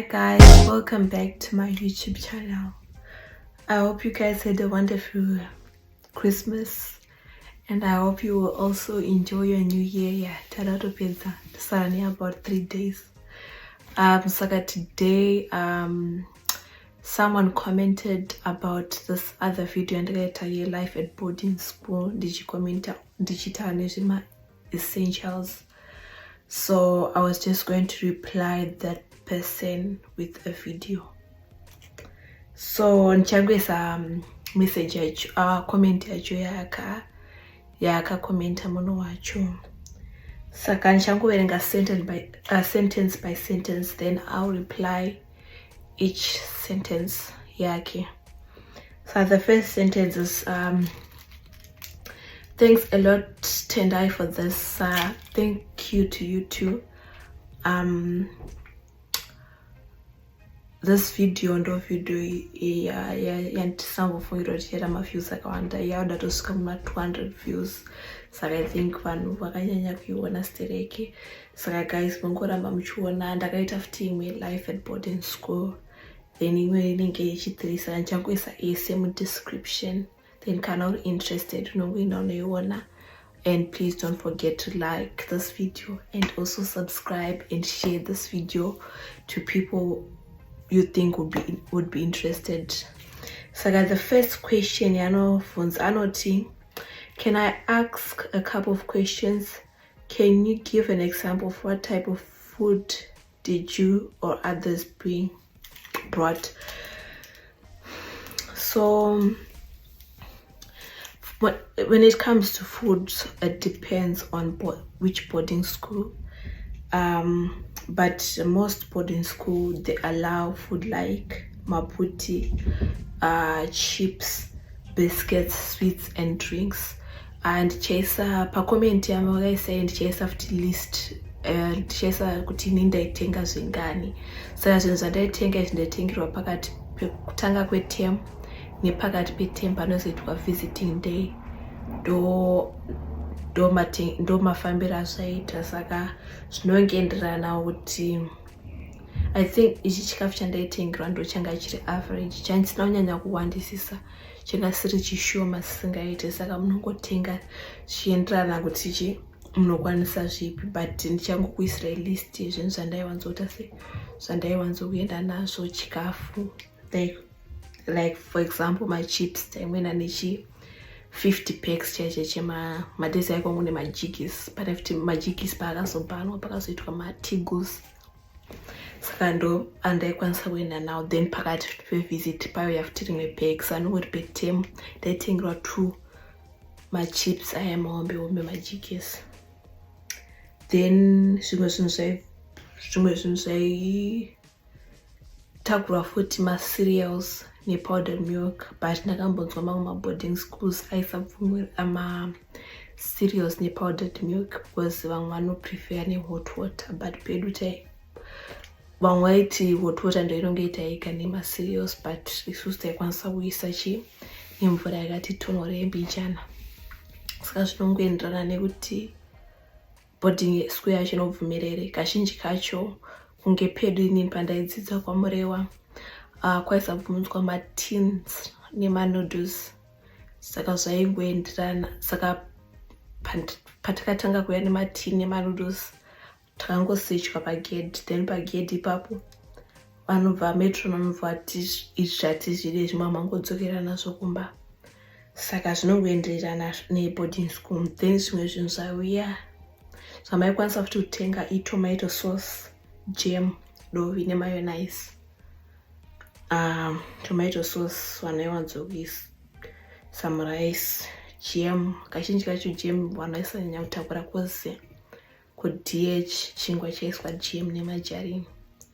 guys, welcome back to my YouTube channel. I hope you guys had a wonderful Christmas and I hope you will also enjoy your new year. About 3 days. So today someone commented about this other video and I life at boarding school. Did you comment digital essentials? So I was just going to reply that person with a video. So nchagwesa message comment yacho yaka commenta muno wacho. Saka nchangoverenga sentence by sentence, then I'll reply each sentence yake. So the first sentence is thanks a lot Tendai for this. Thank you to you too. This video and yandisambofungira maviews akawanda yadatosvika muna 200 views, saka I think vanhu vakanyanya kuiona stereke. Saka guys, mungoramba muchiona ndakaita futi imwe life at boarding school, then imwe inenge yechi3, saka ndichangoisa ese mudescription, then kana uri interested unongoenda unoiona. And please don't forget to like this video and also subscribe and share this video to people you think would be interested. So the first question, can I ask a couple of questions? Can you give an example of what type of food did you or others brought? So when it comes to food, it depends on which boarding school. But most boarding school, they allow food like maputi, chips, biscuits, sweets and drinks. And chesa pa comment yama and chesa after list chesa kuti ndaitenga zvingani. Saka zvinhu zvandaitenga ndaitengerwa pakati kutanga kweterm nepakati peterm panozoitwa visiting day ndo mafambiro azvaita. Saka zvinongoenderana kuti I think ichi chikafu chandaitengerwa ndo changa chiri average, chandisina kunyanya kuwandisisa, changa siri chishoma sisingaite. Saka munongotenga zvichienderana kuti ichi munokwanisa zvipi, but ndichangokuisira list yezvinhu zvandaiwanzota zvandaiwanzokuenda nazvo chikafu, like for example my chips taimwena nechi 50 packs chaiche chemadesi aiko mune majigis, pane futi majigis paakazobanwa pakazoitwa matigos. Saka ndo andaikwanisa kuenda nawo. Then pakati pevisit paiuya futi rimwe packs, anongoti peterm ndaitengerwa 2 machips aya mahombe majigis. Then zvimwe zvinhu zvaitakurwa futi macereals nepowdered milk, but ndakambonzwa mamwe maboarding schools aisabvumira cereals nepowdered milk because vamwe vanoprefer nehot water, but pedu vamwe vaiti hot water ndo inonge itaika nemacereals, but isusu taikwanisa kuisa nemvura yakati tonhorei mbichana. Saka zvinongoenderana nekuti boarding school yacho inobvumirere. Kazhinji kacho kunge pedu inini pandaidzidza kwaMurewa kwaisabvumidzwa matins nemanoodles, saka zvaingoenderana. Saka patakatanga kuya nematini nemanoodles takangosechwa pagedhi, then pagedhi ipapo vanobva metro vanobva vati izvi zvatizvide zvimwe mangodzokera nazvo kumba. Saka zvinongoenderana neboarding school. Then zvimwe zvinhu zvauya zvamaikwanisa futi kutenga tomato sauce, jam, dovi nemayonnaise. Tomato sauce vanaiwanzokuisa some rice, jam. Kazhinji kacho jam vanoisanyanya kutakura kwose kuDH chingwa chaiswa jam nemajarini.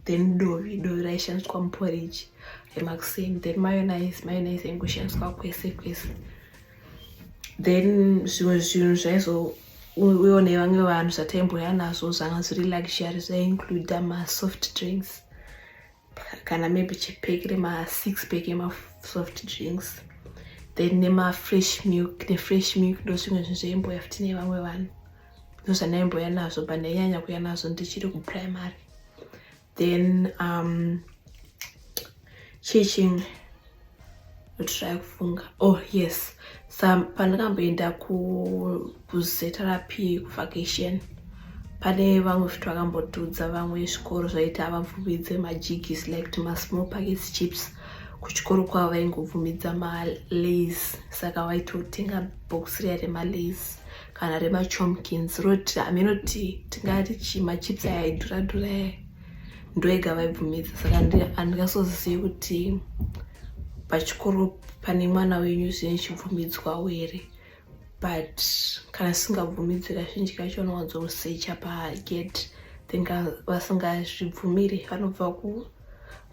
Then dovi raishandiswa muporridge remakuseni. Then mayonnaise ingoshandiswa kwese. Then zvimwe zvinhu zvaizoiwa nevamwe vanhu zvataimboya nazvo zvanga zviri luxury zvainclude soft drinks, kana maybe chipeki rema6 pack emasoft drinks. Then fresh milk ndo zvimwe zvinhu zvaimboya futi nevamwe vanhu, ndo zvandaimboya nazvo, but ndainyanya kuya nazvo ndichiri kuprimary. then teaching try kufunga. Oh yes, pandakamboenda kuzitherapy kuvacation, pane vamwe futi vakambotudza vamwe zvikoro zvaiti havabvumidze majigis like small packets chips. Kuchikoro kwavo vaingobvumidza malays, saka waitotenga bhokisi riya remalays kana remachomkins. Roti aminoti tingati machips aya aidhuradhura ndoega vaibvumidza. Saka handingasozivi kuti pachikoro pane mwana wenyu zvinhu chibvumidzwawo here, but kana singabvumidzwi kazhinji kacho vanowanzosecha pagate, then vasingazvibvumiri vanobva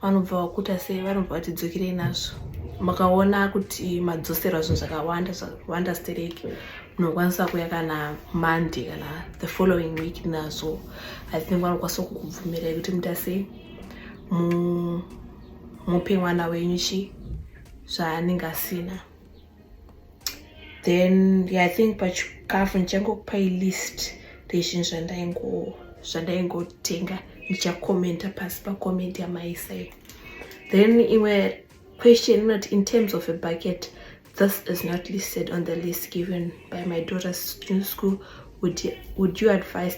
vakuta sei, vanobva vatidzokirei nazvo. Makaona kuti madzoserwa zvinhu zvakawanda stereki, unokwanisa kuya kana Monday kana the following week nazvo. I think vanokwanisa kukubvumirai kuti muita sei mupe mwana wenyu zvaanenge asina. Then yeah, I think pachikafu ndichangokupai list rezvinhu zvandaingotenga, ndichakomenta pasi pacomment yamaisai. Then imwe question inoti, in terms of a bucket, this is not listed on the list given by my daughter's school. Would you advise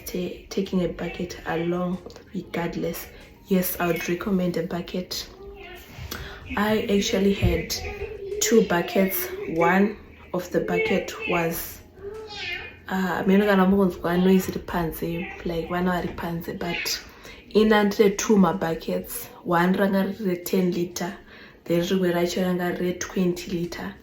taking a bucket along regardless? Yes, I would recommend a bucket. I actually had 2 buckets. One of the bucket was meno kana mukunzwa noise iri panze, like vana vari panze, but ina ndine 2 mabuckets. One ranga riri 10 liter, then rimwe racho ranga riri 20 liter.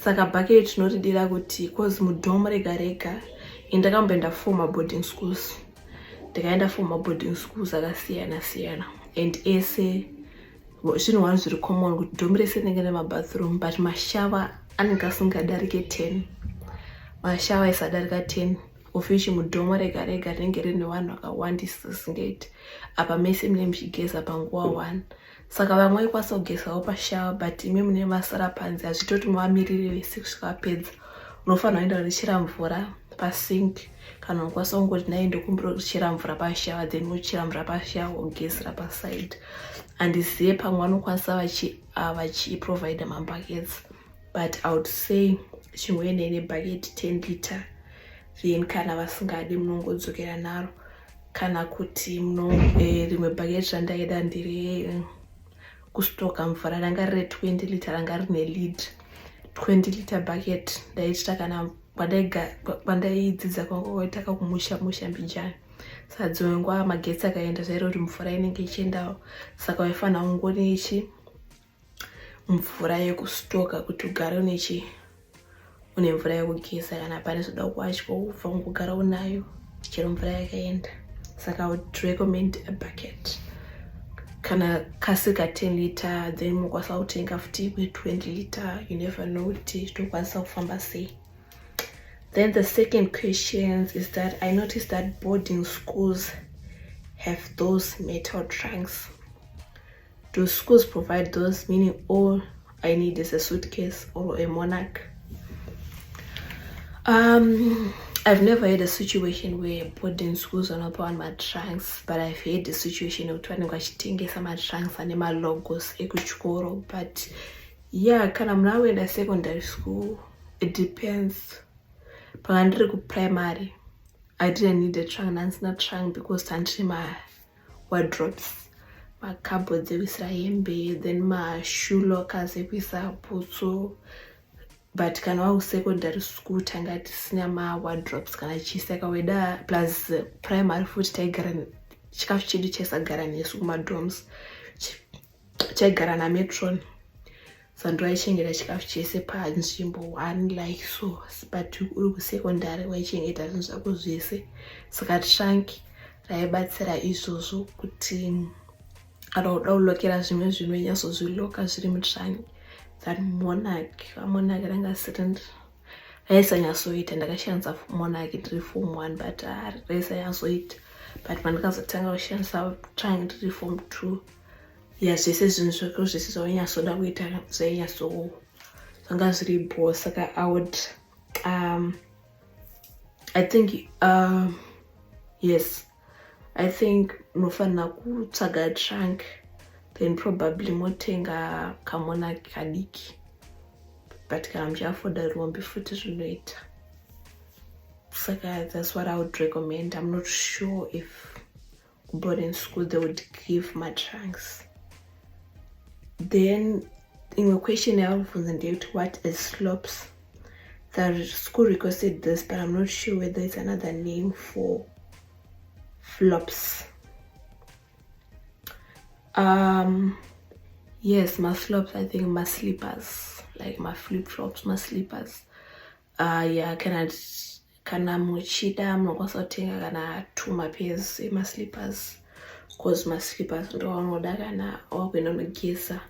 Saka bucket rinoridira kuti cause mudhomo rega rega indakamboenda 4 maboarding schools, ndikaenda 4 maboarding schools akasiyana siyana, and ese zvinhu wani zviri common kuti dhomu rese rinenge nemabathroom, but mashawa anenge asingadarike 10. Mashawa isadarika 10 of which mudhomo rega rega rinenge rine vanhu vakawandisa singaiti. Apa mese mune muchigeza panguva 1, saka vamwe vaikwanisa kugezawo pashawa, but imi mune masara panze hazvitoti muvamiriri vese kusvika vapedza. Unofanira kuenda kundochera mvura pasink, kana unokwanisa kungoti nai ndokumbochera mvura pashawa, then wochera mvura pashawa wogezera paside. Handizive pamwe vanokwanisa vachiprovide mabuckets, but I would say chingoenda nebucket 10 liter, then kana vasingadi munongodzokera naro. Kana kuti rimwe bucket randaida ndiri kustoka mvura ranga riri 20 liter, ranga rine lid 20 liter bucket. Ndaitita kana pandaidzidza kwangu waitaka kumusha Mbijani, saka dzimwe nguva magetsi akaenda zvairo kuti mvura inenge ichiendawo, saka waifanira kungoni mvura yekustoka kuti ugare une mvura yekugeza, kana pane zoda kuwatya ubva kungogara unayo chero mvura yakaenda. Saka I would recommend a bucket. Kana kasika 10 liter, then mukwanisa kutenga futi 20 liter, you never know kuti zvitokwanisa kufamba sei. Then the second question is that I noticed that boarding schools have those metal trunks. Do schools provide those, meaning all I need is a suitcase or a monarch? I've never had a situation where boarding schools are not on my trunks, but I've had a situation of trying to some trunks and my logos ekuchikoro. But yeah, kana munawenda secondary school, it depends. Pakandiri kuprimary, I didn't need a trunk, nansina trunk because tandiri my wardrobes, my cupboards ekuisa hembe, then my shoe lockers ekuisa bhutsu. But kana wakusecondary school tanga tisina mawardrobes kana chise kaweda, plus primary futi taigara chikafu chedu chaisagara nesu kumadhoms, chaigara nametron, so ndoaichengeta chikafu chese panzvimbo 1 like so. But uri kusecondary waichengeta zvinhu zvako zvese, saka trunk raibatsira izvozvo kuti kana uda kulokera zvimwe zvinhu inyatsozviloka zviri mutrunk. That monarch ranga sitting raisanyatsoita, ndakashandisa monarch ndiri form 1, but raisanyatsoita. But pandakazotanga kushandisa trunk ndiri form 2, yeah, zvese zvinhu zvako zvese zvaunyatsoda kuita zvanga zviripo. Saka I would I think yes, I think munofanira kutsvaga trunk, then probably motenga kamona kadiki, but kana muchiafoda rumbi futi zvinoita. Saka that's what I would recommend. I'm not sure if boarding school they would give my trunks. Then in a question I was what is slops? The school requested this, but I'm not sure whether it's another name for flops. Yes, my flops, I think my slippers, like my flip-flops, my slippers. Yeah, kana muchida munokwanisa kutenga kana 2 mapairs ema slippers, because my slippers ndoanoda kana wakuenda unogeza.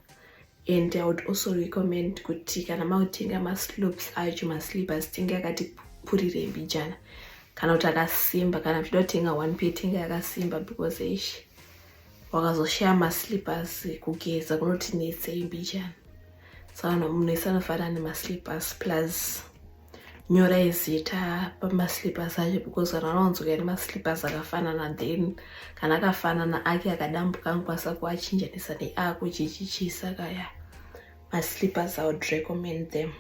And I would also recommend kuti kana mautenga maslopes acho maslippers tenga yakati purire mbijana, kana kuti akasimba, kana uchida kutenga 1 pair tenga yakasimba, because ishi wakazoshaya maslippers kugeza kunoti netsei mbijana. Saka munhu wese anofanira nemaslippers, plus nyorai zita pamaslippers acho, because kana unowanzoka nemaslippers akafanana, then kana akafanana ake akadambuka anokwanisa kuachinjanisa neako chichichi. Saka ya my slippers I would recommend them.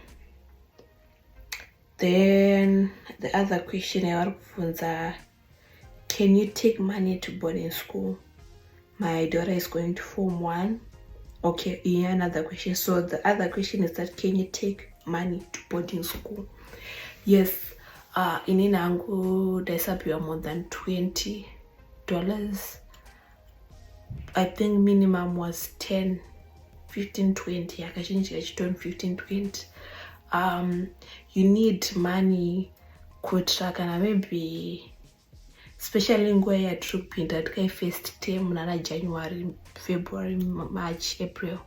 Then the other question I want to answer, can you take money to boarding school? My daughter is going to Form 1. Okay, yeah, another question. So the other question is that, can you take money to boarding school? Yes, in Inangu there's more than $20. I think minimum was 10, 15, 20. I can change to 15, 20. You need money kutrack, maybe especially nguva yatirikupinda tikai first term nana January, February, March, April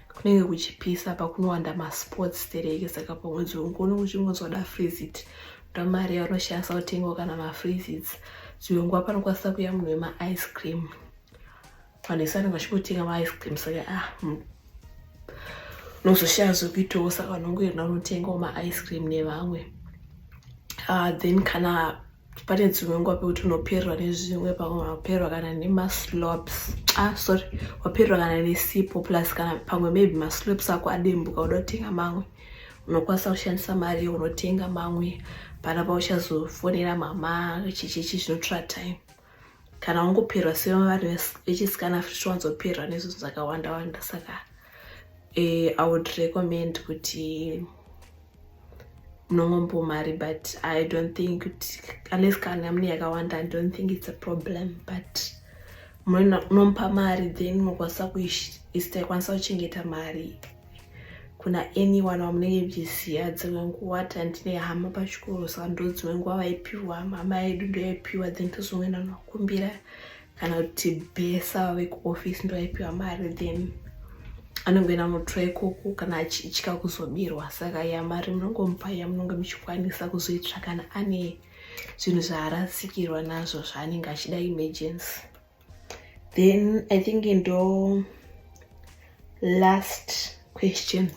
kunenge kuchipisa pakunowanda masports tereke. Saka pamwedzi ungoni uchingozoda freezit ndamari yaunoshandisa kutenga kana mafreezits. Zvimwe nguva panokwanisa kuuya munhu wema ice cream, vanhu vese vanenge vachimbotenga ma ice cream. Saka unozoshaya zvokuitawo, saka unongoenda unotengawo ma ice cream nevamwe. Then kana pane dzimwe nguva pekuti unopererwa nezvimwe, pamwe wapererwa kana nemaslops, wapererwa kana nesipo, plus kana pamwe maybe maslops ako adembuka uda kutenga mamwe, unokwanisa kushandisa mari unotenga mamwe, pana pauchazofonera mama chichichi zvinotora time. Kana ungopererwa sevanhu vechisikana futi wanzopererwa nezvinhu zvakawanda wanda. Saka I would recommend kuti munongombo mari, but I don't think unless kana mune yakawanda, I don't think it's a problem. But munompa mari, then munokwanisa kuista ikwanisa kuchengeta mari kuna anyone wamunenge muchiziva. Dzimwe nguva tandine hama pachikoro, saka ndodzimwe nguva vaipiwa, mama yedu ndoyaipiwa, then tozoenda nokumbira, kana kuti bhesa vekuoffice ndoyaipiwa mari, then anongoenda munotora ikoko kana achitya kuzobirwa. Saka ya mari munongomupa yamunonge muchikwanisa kuzoitsva kana ane zvinhu zvaarasikirwa nazvo zvaanenge achida emergency. Then I think ndo last question.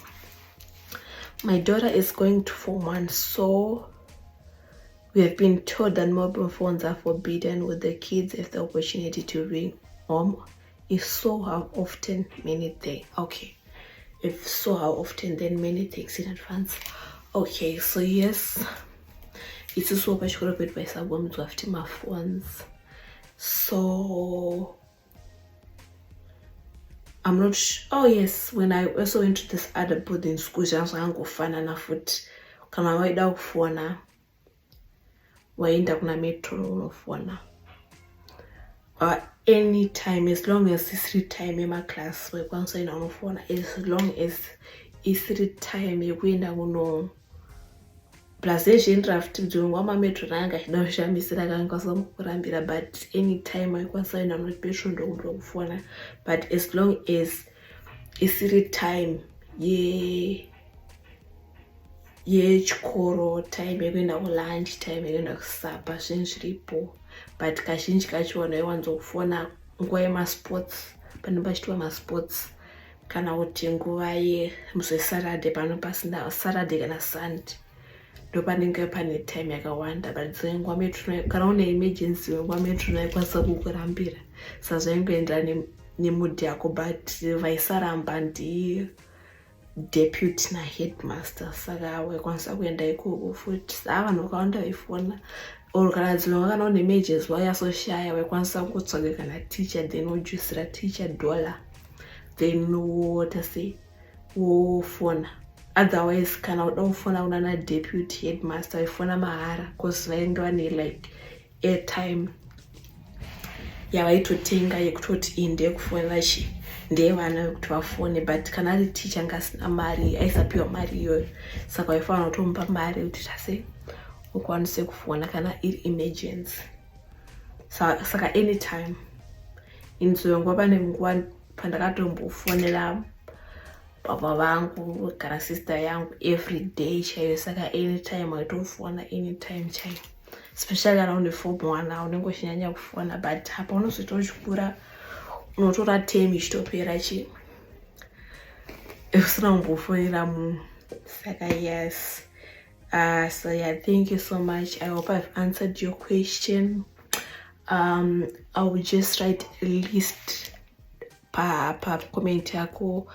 My daughter is going to Form 1, so we have been told that mobile phones are forbidden with the kids if the opportunity to ring home. If so, how often? Many things. Okay. If so, how often? Then many things in advance. Okay, so yes, it's also much correct by someone to have my phones. So I'm not sure. Oh yes, when I also went to this other boarding school, I was going to find an foot. Can I wait out for now? Waenda kuna metro unofona. Anytime, as long as it's 3 time in my class, we can say no phone. As long as it's 3 time, you win a no. Plus, they draft doing one metro ranga. No, she missed a gang or some kurambira. But anytime I can say no patron don't phone. But as long as it's 3 time, yeah, chikoro time, you're going to lunch time, you're going to supper, change repo. But kazhinji kacho wanzofona nguva yemasports, panenge pachitwa masports, kana kuti nguva yemusi Saturday panenge pasina Saturday kana Sunday. ndopanenge pane time yakawanda, but dzenguva metuna kana une emergency nguva metuna ikwanisa kukurambira sazvaingoenderana nemood yako, but vaisaramba deputy na headmaster, saka waikwanisa kuenda ikoko futi. Vanhu vakawanda vaifona, or kana dzinonga kana une emergency wayasoshaya waikwanisa kutsvaga kana teacher, then wojusira teacher dollar, then wofona. Otherwise kana uda kufona unana deputy headmaster waifona mahara, because vainge vane like airtime yavaitotenga yekutoti iyi ndeyekufona chi ndeyevana kuti vafone, but kana ari teacher anga asina mari aisapiwa mari iyoyo, saka waifanira kutomupa mari kuti tase ukwanise kufona kana iri emergency. Saka anytime inzongo pane nguva pandakatombofonera baba vangu kana sister yangu every day chaiyo, saka anytime waitofona anytime chaiyo, especially kana une form 1 unenge uchinyanya kufona, but apa unozoita uchikura unotora term ichitopera chi usina kumbofonera munhu. Saka yes, so yeah, thank you so much. I hope I've answered your question. I will just write a list pa comment yako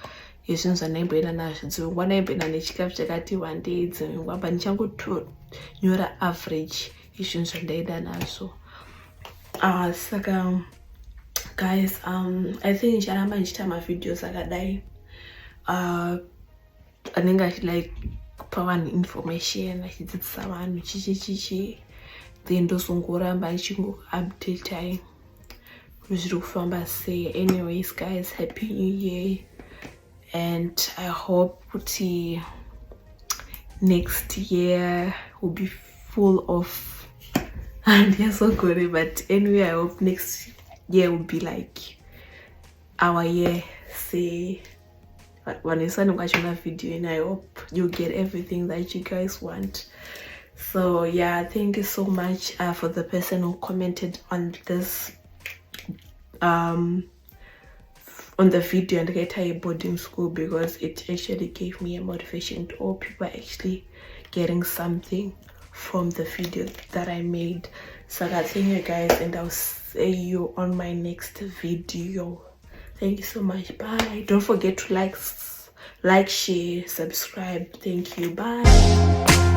yezvinhu zvandaimboenda nazvo. Dzimwe ndaimboenda nechikafu chakati one day, dzimwe ngwamba ndichangotonyora average yezvinhu zvandaenda nazvo. Saka guys, I think nicharamba ndichiita mavideos akadai anenge achilike kupa vanhu information, achidzidzisa vanhu chichi, then ndozongoramba ndichingoupdatai kuti zviri kufamba sei. Anyways guys, happy new year, and I hope kuti next year will be full of, and yeah, so good, but anyway, I hope next year will be like our year. Say when you send watching that video, and I hope you get everything that you guys want. So yeah, thank you so much for the person who commented on this on the video and get a boarding school, because it actually gave me a motivation to all people are actually getting something from the video that I made. So thank you guys, and I'll see you on my next video. Thank you so much. Bye. Don't forget to like, share, subscribe. Thank you. Bye.